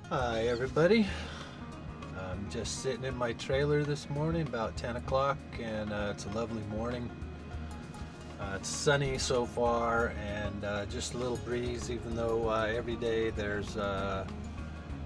Hi everybody. I'm just sitting in my trailer this morning about 10 o'clock and it's a lovely morning. It's sunny so far and just a little breeze, even though every day there's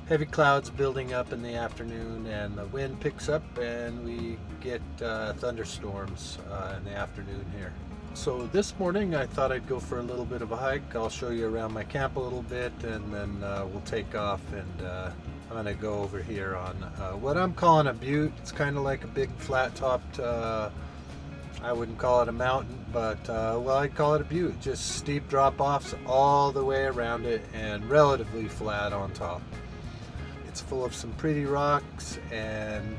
heavy clouds building up in the afternoon and the wind picks up and we get thunderstorms in the afternoon here. So this morning I thought I'd go for a little bit of a hike. I'll show you around my camp a little bit and then we'll take off, and I'm going to go over here on what I'm calling a butte. It's kind of like a big flat topped, I wouldn't call it a mountain, but well, I'd call it a butte. Just steep drop offs all the way around it and relatively flat on top. It's full of some pretty rocks and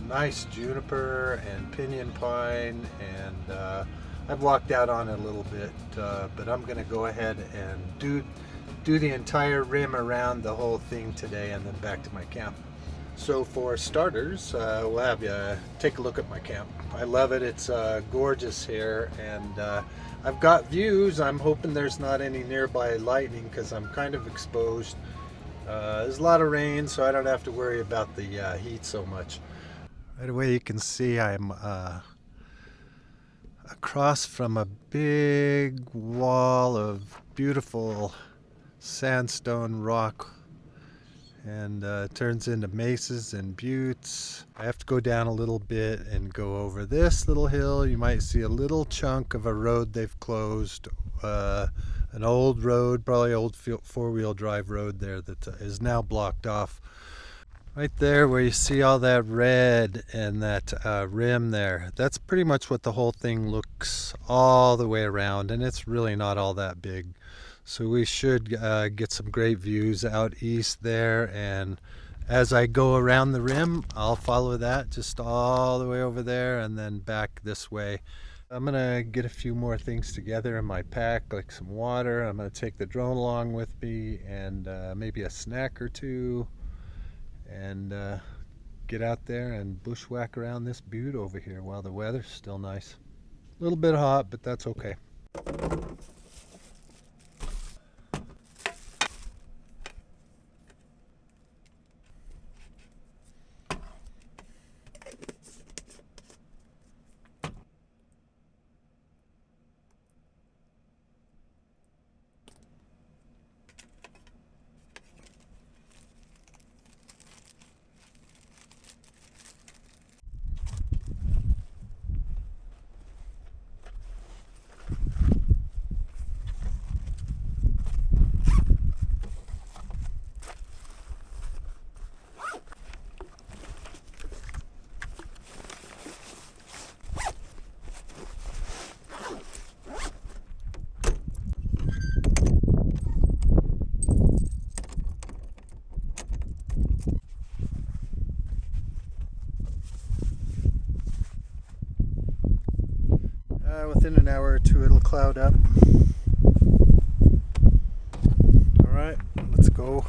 nice juniper and pinyon pine, and I've walked out on it a little bit, but I'm going to go ahead and do the entire rim around the whole thing today and then back to my camp. So for starters, we'll have you take a look at my camp. I love it. It's gorgeous here, and I've got views. I'm hoping there's not any nearby lightning because I'm kind of exposed. There's a lot of rain, so I don't have to worry about the heat so much. Right away you can see I'm across from a big wall of beautiful sandstone rock, and turns into mesas and buttes. I have to go down a little bit and go over this little hill. You might see a little chunk of a road they've closed, an old road, probably old four-wheel drive road there that is now blocked off. Right there where you see all that red and that rim there, that's pretty much what the whole thing looks all the way around, and it's really not all that big. So we should get some great views out east there, and as I go around the rim, I'll follow that just all the way over there and then back this way. I'm gonna get a few more things together in my pack, like some water. I'm gonna take the drone along with me, and maybe a snack or two, and get out there and bushwhack around this butte over here while the weather's still nice. A little bit hot, but that's okay. Within an hour or two it'll cloud up. Alright, let's go.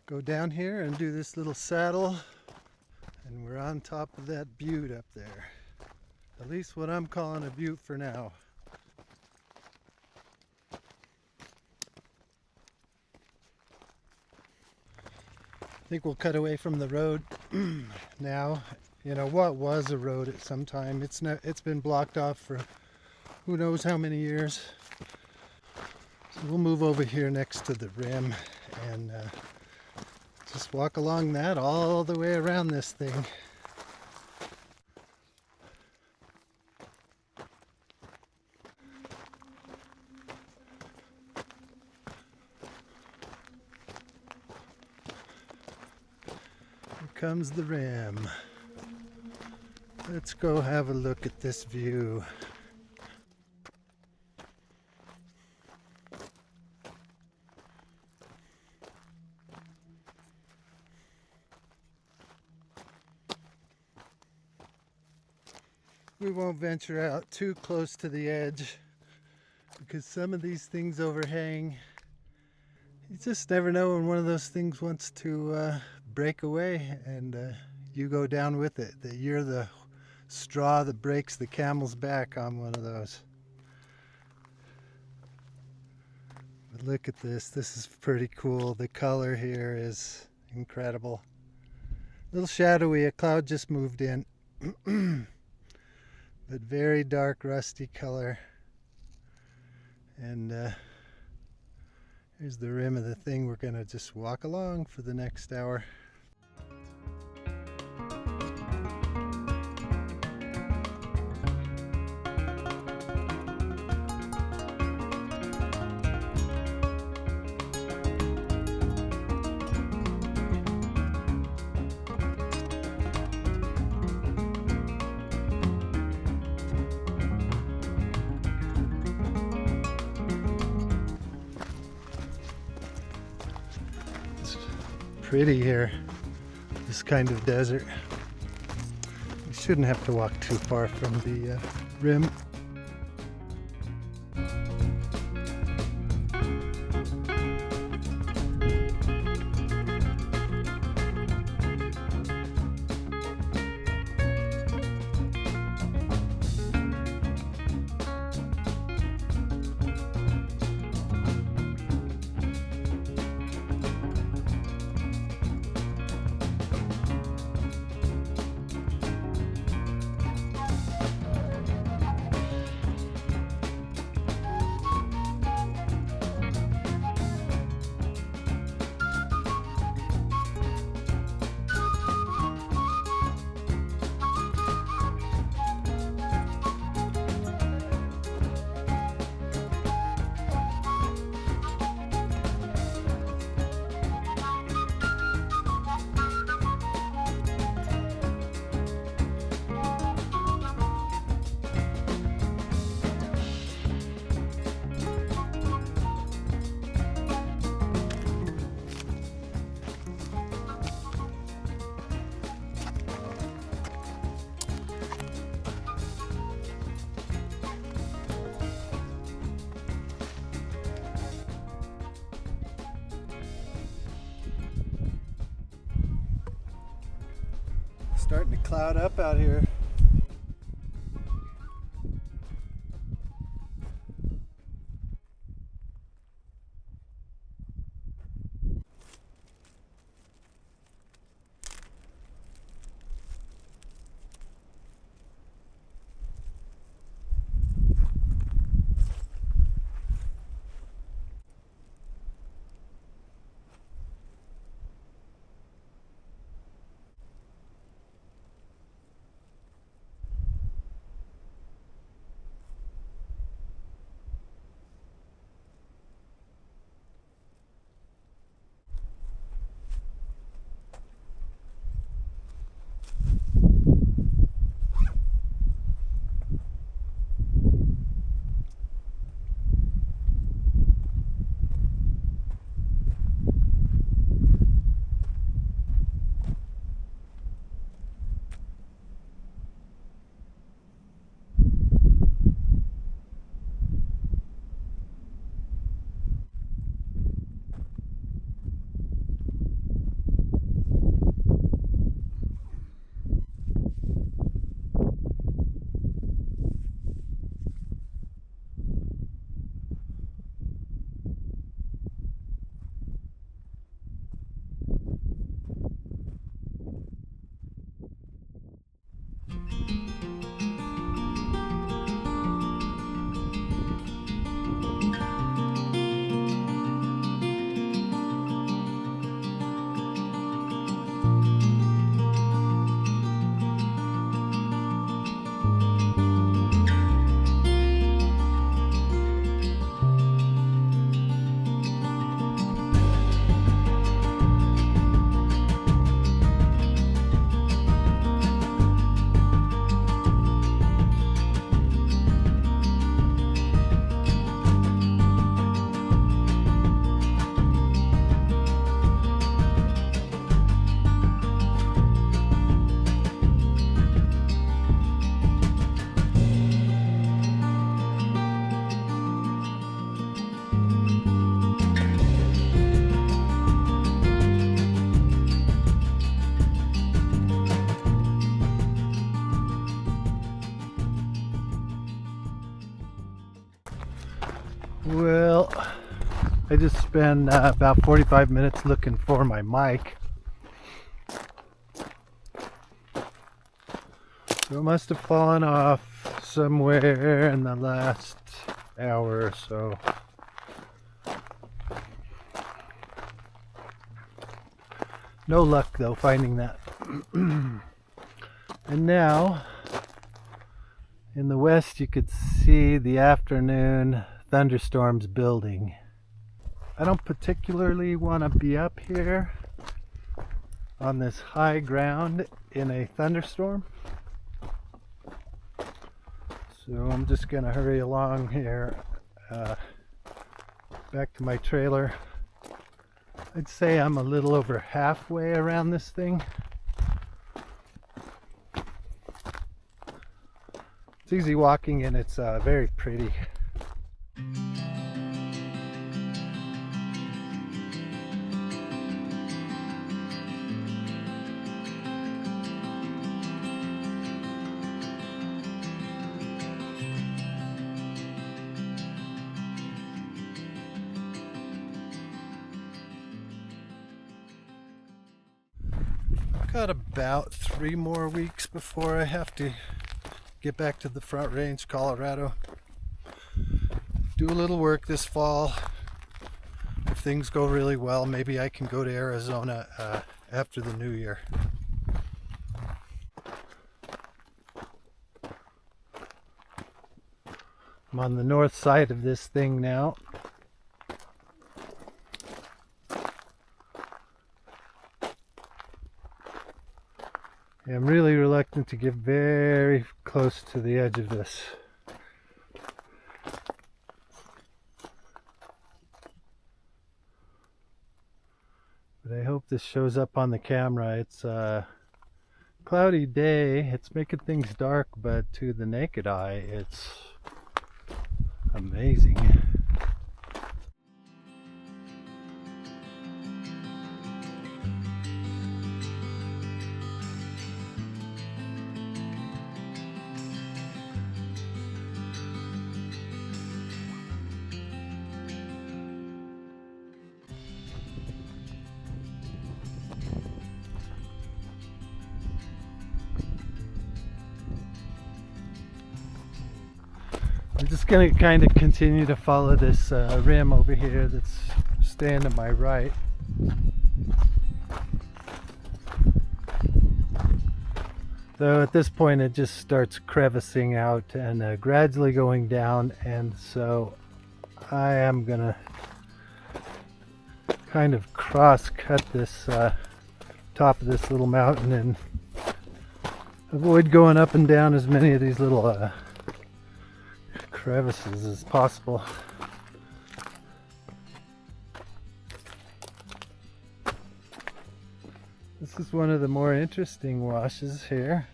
Go down here and do this little saddle, and we're on top of that butte up there. At least what I'm calling a butte for now. I think we'll cut away from the road now you know, what was a road at some time. It's been blocked off for who knows how many years. So we'll move over here next to the rim and just walk along that all the way around this thing. Here comes the rim. Let's go have a look at this view. We won't venture out too close to the edge because some of these things overhang. You just never know when one of those things wants to break away and you go down with it. That you're the straw that breaks the camel's back on one of those. But look at this. This is pretty cool. The color here is incredible. A little shadowy. A cloud just moved in. But very dark, rusty color. And here's the rim of the thing. We're going to just walk along for the next hour. Pretty here, this kind of desert. You shouldn't have to walk too far from the rim. Starting to cloud up out here. Well, I just spent about 45 minutes looking for my mic. So it must have fallen off somewhere in the last hour or so. No luck though finding that. And now in the west you could see the afternoon thunderstorms building. I don't particularly want to be up here on this high ground in a thunderstorm. So I'm just gonna hurry along here back to my trailer. I'd say I'm a little over halfway around this thing. It's easy walking and it's very pretty. Got about 3 more weeks before I have to get back to the Front Range, Colorado. Do a little work this fall. If things go really well, maybe I can go to Arizona after the new year. I'm on the north side of this thing now. I'm really reluctant to get very close to the edge of this. But I hope this shows up on the camera. It's a cloudy day. It's making things dark, but to the naked eye, it's amazing. I'm just going to kind of continue to follow this rim over here that's staying to my right. Though at this point it just starts crevicing out and gradually going down, and so I am going to kind of cross cut this top of this little mountain and avoid going up and down as many of these little crevices as possible. This is one of the more interesting washes here.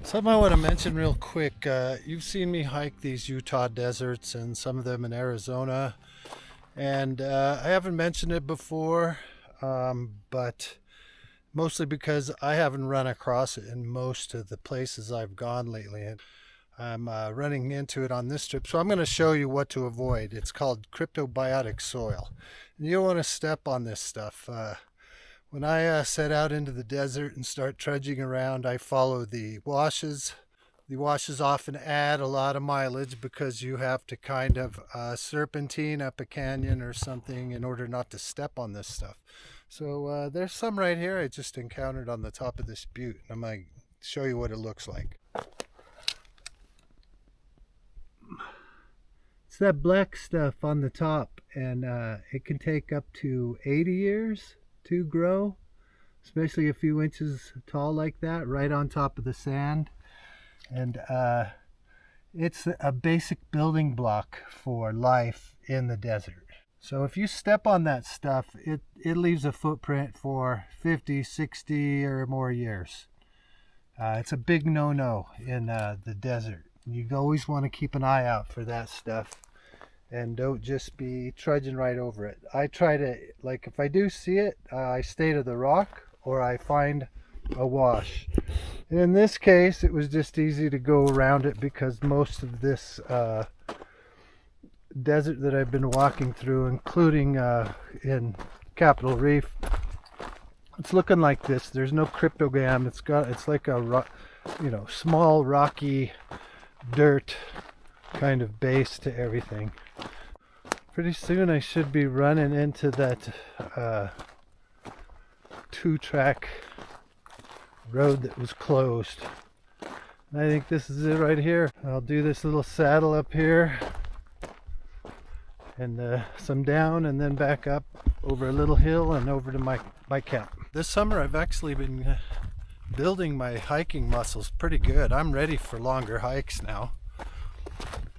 Something I want to mention real quick, you've seen me hike these Utah deserts and some of them in Arizona, and I haven't mentioned it before, but mostly because I haven't run across it in most of the places I've gone lately, and I'm running into it on this trip, so I'm going to show you what to avoid. It's called Cryptobiotic soil, and you don't want to step on this stuff. When I set out into the desert and start trudging around, I follow the washes. The washes often add a lot of mileage because you have to kind of serpentine up a canyon or something in order not to step on this stuff. So there's some right here I just encountered on the top of this butte. I'm going to show you what it looks like. It's that black stuff on the top, and it can take up to 80 years to grow, especially a few inches tall like that, right on top of the sand. And it's a basic building block for life in the desert. So if you step on that stuff, it leaves a footprint for 50, 60 or more years. It's a big no-no in the desert. You always want to keep an eye out for that stuff and don't just be trudging right over it. I try to, like, if I do see it, I stay to the rock or I find a wash. And in this case, it was just easy to go around it because most of this desert that I've been walking through, including in Capitol Reef, it's looking like this. There's no cryptogram. It's like a small rocky dirt kind of base to everything. Pretty soon I should be running into that 2-track road that was closed. And I think this is it right here. I'll do this little saddle up here and some down and then back up over a little hill and over to my camp. This summer I've actually been building my hiking muscles pretty good. I'm ready for longer hikes now.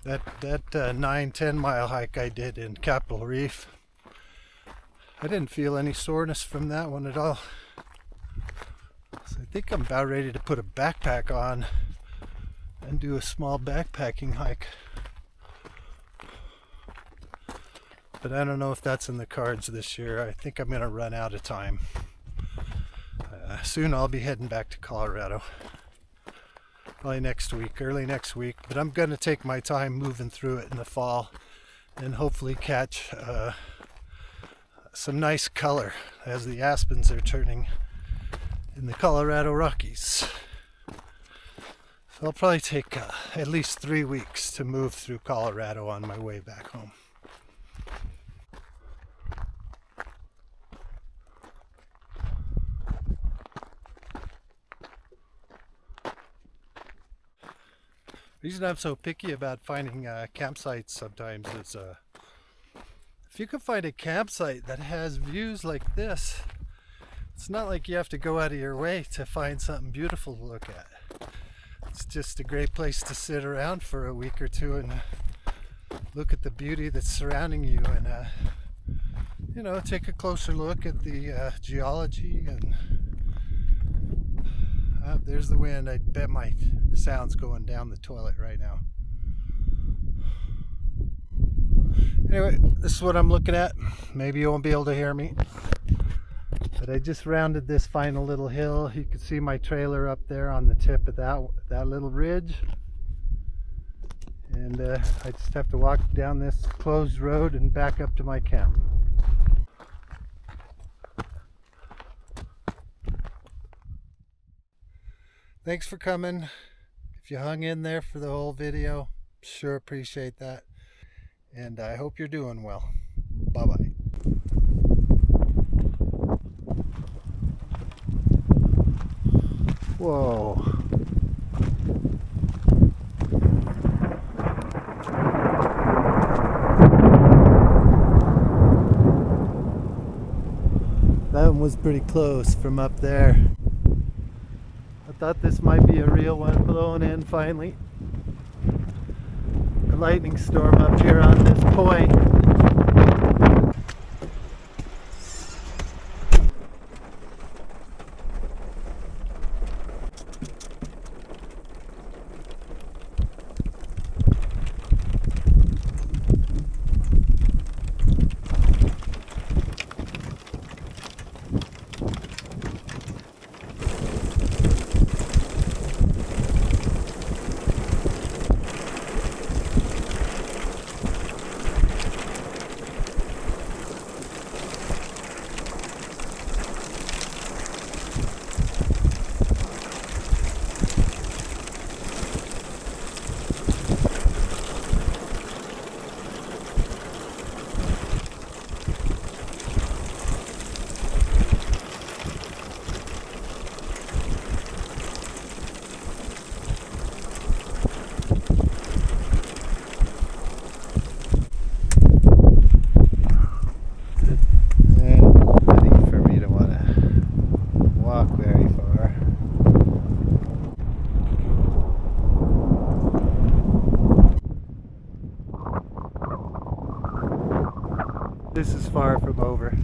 That 9-10 mile hike I did in Capitol Reef, I didn't feel any soreness from that one at all. So I think I'm about ready to put a backpack on and do a small backpacking hike. But I don't know if that's in the cards this year. I think I'm going to run out of time. Soon I'll be heading back to Colorado. Probably next week, early next week. But I'm going to take my time moving through it in the fall and hopefully catch some nice color as the aspens are turning in the Colorado Rockies. So I'll probably take at least 3 weeks to move through Colorado on my way back home. The reason I'm so picky about finding campsites sometimes is if you can find a campsite that has views like this, it's not like you have to go out of your way to find something beautiful to look at. It's just a great place to sit around for a week or two and look at the beauty that's surrounding you and take a closer look at the geology. And there's the wind. I bet my sound's going down the toilet right now. Anyway, this is what I'm looking at. Maybe you won't be able to hear me, but I just rounded this final little hill. You can see my trailer up there on the tip of that little ridge, and I just have to walk down this closed road and back up to my camp. Thanks for coming. If you hung in there for the whole video, sure appreciate that. And I hope you're doing well. Bye-bye. Whoa. That one was pretty close from up there. I thought this might be a real one blowing in finally. A lightning storm up here on this point. This is far from over.